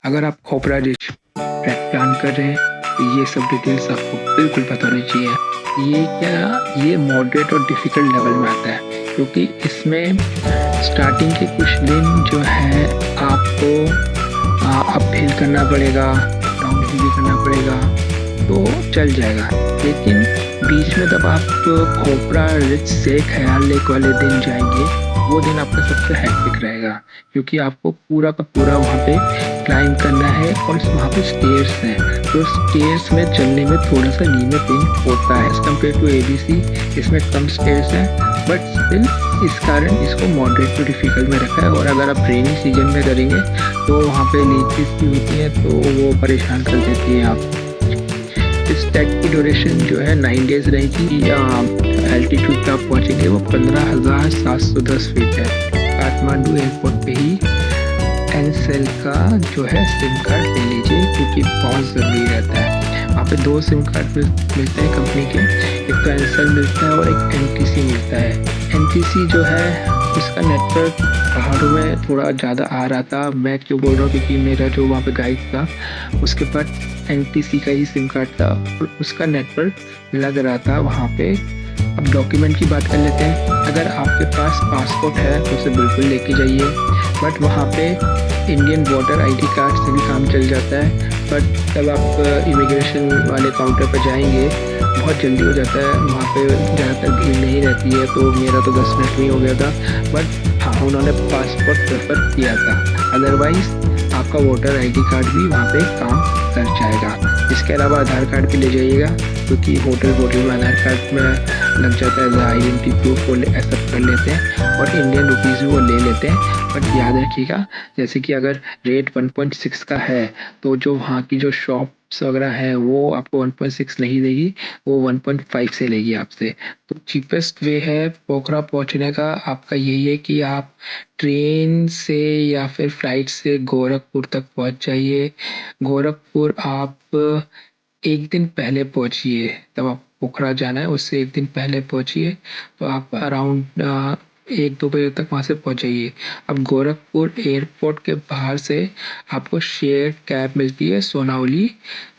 अगर आप खोपरा rich track plan कर रहे हैं तो ये सब डिटेल्स आपको बिल्कुल पता होनी चाहिए। ये मॉडरेट और डिफ़िकल्ट लेवल में आता है, क्योंकि इसमें स्टार्टिंग के कुछ दिन जो है आपको अपहिल करना पड़ेगा, डाउनहिल भी करना पड़ेगा, तो चल जाएगा। लेकिन बीच में जब आप खोपरा रिच से ख्याल लेक वाले दिन जाएंगे, वो दिन आपका सबसे हेक्टिक रहेगा, क्योंकि आपको पूरा का पूरा वहाँ पे क्लाइंब करना है और वहाँ पे स्टेयर्स हैं। तो स्टेयर्स में चलने में थोड़ा सा नी में पेन होता है एज कम्पेयर टू ABC। इसमें कम स्टेयर्स हैं, बट स्टिल इस कारण इसको मॉडरेट टू डिफिकल्ट में रखा है। और अगर आप रेनी सीजन में करेंगे तो वहाँ पे लीचेस भी होती हैं, तो वो परेशान कर देती हैं आप। इस ट्रैक की ड्यूरेशन जो है 9 डेज रहेगी। एल्टीट्यूड पे आप पहुँचेंगे वो 15,710 फीट है। काठमांडू एयरपोर्ट पे ही एनसेल का जो है सिम कार्ड ले लीजिए, क्योंकि बहुत ज़रूरी रहता है। वहाँ पे 2 सिम कार्ड मिलते हैं कंपनी के, एक तो एनसेल मिलता है और एक NTC मिलता है। NTC जो है उसका नेटवर्क पहाड़ों में थोड़ा ज़्यादा आ रहा था। मैं क्यों बोल रहा हूँ, क्योंकि मेरा जो वहाँ पे गाइड था उसके पास NTC का ही सिम कार्ड था और उसका नेटवर्क लग रहा था वहाँ पे। अब डॉक्यूमेंट की बात कर लेते हैं। अगर आपके पास पासपोर्ट है तो उसे बिल्कुल लेके जाइए, बट वहाँ पे इंडियन वोटर ID कार्ड से भी काम चल जाता है। बट जब आप इमिग्रेशन वाले काउंटर पर जाएंगे बहुत जल्दी हो जाता है, वहाँ पे ज़्यादातर भीड़ नहीं रहती है, तो मेरा तो 10 मिनट में ही हो गया था। बट हाँ, उन्होंने पासपोर्ट प्रेफर किया था, अदरवाइज़ आपका वोटर ID कार्ड भी वहाँ पे काम कर जाएगा। इसके अलावा आधार कार्ड भी ले जाइएगा, क्योंकि होटल में आधार कार्ड में लग जाता है, आइडेंटिटी प्रूफ वो एक्सेप्ट कर लेते हैं और इंडियन रुपीज़ भी वो ले लेते हैं। बट याद रखिएगा, जैसे कि अगर रेट 1.6 का है तो जो वहाँ की जो शॉप्स वगैरह है वो आपको 1.6 नहीं देगी, वो 1.5 से लेगी आपसे। तो चीपेस्ट वे है पोखरा पहुँचने का आपका यही है कि आप ट्रेन से या फिर फ्लाइट से गोरखपुर तक पहुँच जाइए। गोरखपुर आप एक दिन पहले पहुँचिए, तब आप पोखरा जाना है उससे एक दिन पहले पहुँचिए, तो आप अराउंड 1-2 बजे तक वहाँ से पहुँच जाइए। अब गोरखपुर एयरपोर्ट के बाहर से आपको शेयर कैब मिलती है सोनावली,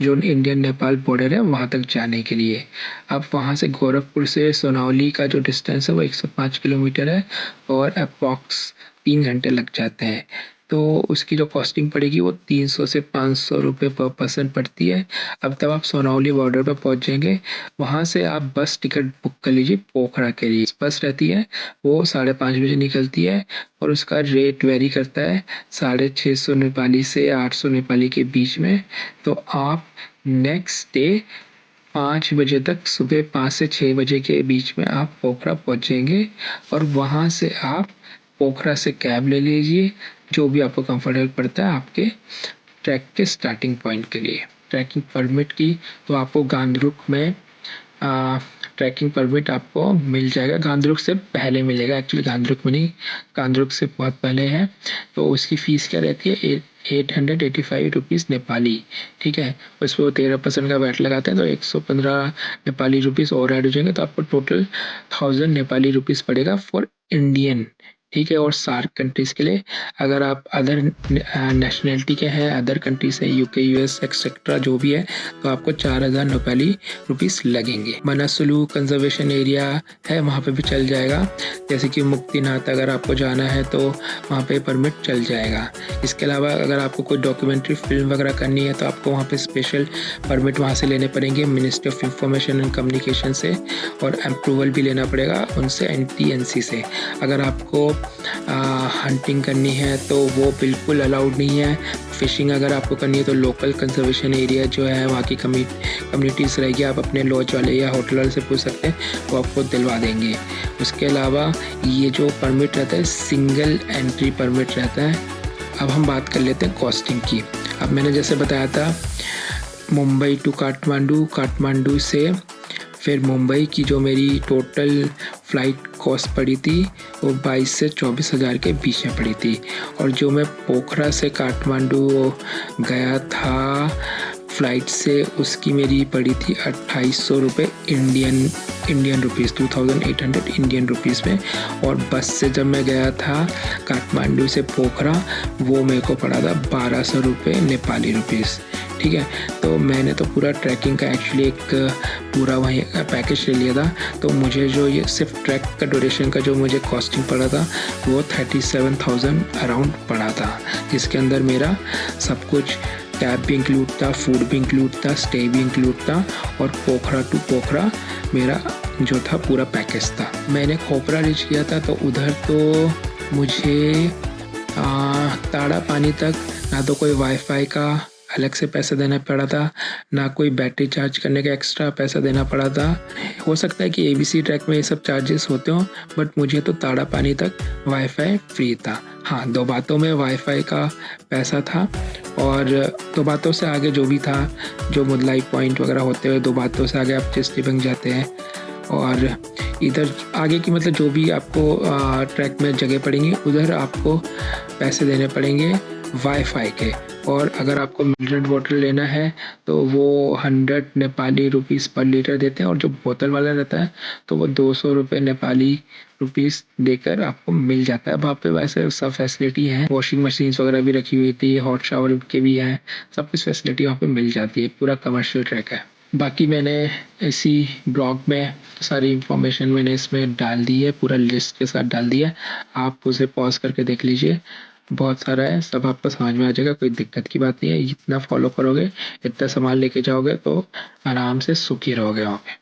जो इंडियन नेपाल बॉर्डर है वहाँ तक जाने के लिए। अब वहाँ से गोरखपुर से सोनावली का जो डिस्टेंस है वो 105 किलोमीटर है और अप्रॉक्स 3 घंटे लग जाते हैं। तो उसकी जो कॉस्टिंग पड़ेगी वो 300 से 500 रुपये पर पर्सन पड़ती है। अब तब आप सोनावली बॉर्डर पर पहुँच जाएंगे, वहाँ से आप बस टिकट बुक कर लीजिए पोखरा के लिए। बस रहती है वो 5:30 बजे निकलती है और उसका रेट वेरी करता है 650 नेपाली से 800 नेपाली के बीच में। तो आप नेक्स्ट डे 5 बजे तक, सुबह 5 से 6 बजे के बीच में आप पोखरा पहुँचेंगे और वहाँ से आप पोखरा से कैब ले लीजिए, जो भी आपको कंफर्टेबल पड़ता है आपके ट्रैक के स्टार्टिंग पॉइंट के लिए। ट्रैकिंग परमिट की तो आपको गांधरुक में ट्रैकिंग परमिट आपको मिल जाएगा। गांधरुक से पहले मिलेगा, एक्चुअली गांधरुक में नहीं, गांधरुक से बहुत पहले है। तो उसकी फ़ीस क्या रहती है, 885 रुपीज़ नेपाली, ठीक है। उस पर वो 13% का वैट लगाते हैं, तो 115 नेपाली रुपीज़ और ऐड हो जाएंगे, तो आपको टोटल 1000 नेपाली रुपीज़ पड़ेगा फॉर इंडियन, ठीक है। और सार्क कंट्रीज़ के लिए, अगर आप अदर नेशनलिटी के हैं, अदर कंट्री से UK US एक्सेट्रा जो भी है, तो आपको 4000 नेपाली रुपीस लगेंगे। मनासुलू कंजर्वेशन एरिया है, वहाँ पे भी चल जाएगा। जैसे कि मुक्तिनाथ अगर आपको जाना है तो वहाँ पे परमिट चल जाएगा। इसके अलावा अगर आपको कोई डॉक्यूमेंट्री फिल्म वगैरह करनी है तो आपको वहाँ पे स्पेशल परमिट वहाँ से लेने पड़ेंगे ministry of information and communication से, और अप्रूवल भी लेना पड़ेगा उनसे, NTNC से। अगर आपको हंटिंग करनी है तो वो बिल्कुल अलाउड नहीं है। फिशिंग अगर आपको करनी है तो लोकल कंजर्वेशन एरिया जो है वहाँ की कम्युनिटीज़ रहेगी, आप अपने लॉज वाले या होटल वाले से पूछ सकते हैं, वो आपको दिलवा देंगे। उसके अलावा ये जो परमिट रहता है सिंगल एंट्री परमिट रहता है। अब हम बात कर लेते हैं कॉस्टिंग की। अब मैंने जैसे बताया था मुंबई टू काठमांडू, काठमांडू से फिर मुंबई की जो मेरी टोटल फ़्लाइट कॉस्ट पड़ी थी वो 22 से 24 हज़ार के बीच में पड़ी थी। और जो मैं पोखरा से काठमांडू गया था फ़्लाइट से उसकी मेरी पड़ी थी 2800 रुपये इंडियन रुपीज़, 2800 इंडियन रुपीज़ में। और बस से जब मैं गया था काठमांडू से पोखरा, वो मेरे को पड़ा था 1200 रुपये नेपाली रुपीज़। ठीक है, तो मैंने तो पूरा ट्रैकिंग का एक्चुअली एक पूरा वहीं पैकेज ले लिया था। तो मुझे जो ये सिर्फ ट्रैक का ड्यूरेशन का जो मुझे कॉस्टिंग पड़ा था वो 37,000 अराउंड पड़ा था, जिसके अंदर मेरा सब कुछ कैब भी इंक्लूड था, फूड भी इंक्लूड था, स्टे भी इंक्लूड था, और पोखरा टू पोखरा मेरा जो था पूरा पैकेज था। मैंने खोपरा रीच किया था तो उधर तो मुझे ताड़ा पानी तक ना तो कोई वाईफाई का अलग से पैसा देना पड़ा था, ना कोई बैटरी चार्ज करने का एक्स्ट्रा पैसा देना पड़ा था। हो सकता है कि ABC ट्रैक में ये सब चार्जेस होते हों, बट मुझे तो ताड़ा पानी तक वाईफाई फ्री था। हाँ, 2 बातों में वाईफाई का पैसा था, और 2 बातों से आगे जो भी था, जो मुदलाई पॉइंट वगैरह होते हुए 2 बातों से आगे आप चिश्तीबंग जाते हैं, और इधर आगे की मतलब जो भी आपको ट्रैक में जगह पड़ेंगी उधर आपको पैसे देने पड़ेंगे वाईफाई के। और अगर आपको मिनरल वाटर लेना है तो वो 100 नेपाली रुपीज़ पर लीटर देते हैं, और जो बोतल वाला रहता है तो वो 200 रुपये नेपाली रुपीज़ देकर आपको मिल जाता है। वहाँ पे वैसे सब फैसिलिटी है, वॉशिंग मशीन्स वगैरह भी रखी हुई थी, हॉट शावर के भी हैं, सब कुछ फैसिलिटी वहाँ पे मिल जाती है। पूरा कमर्शियल ट्रैक है। बाकी मैंने इसी ब्लॉग में सारी इंफॉर्मेशन मैंने इसमें डाल दी है, पूरा लिस्ट के साथ डाल दिया है, आप उसे पॉज करके देख लीजिए। बहुत सारा है, सब आपको समझ में आ जाएगा, कोई दिक्कत की बात नहीं है। इतना फॉलो करोगे, इतना सामान लेके जाओगे तो आराम से सुखी रहोगे वहाँ पे।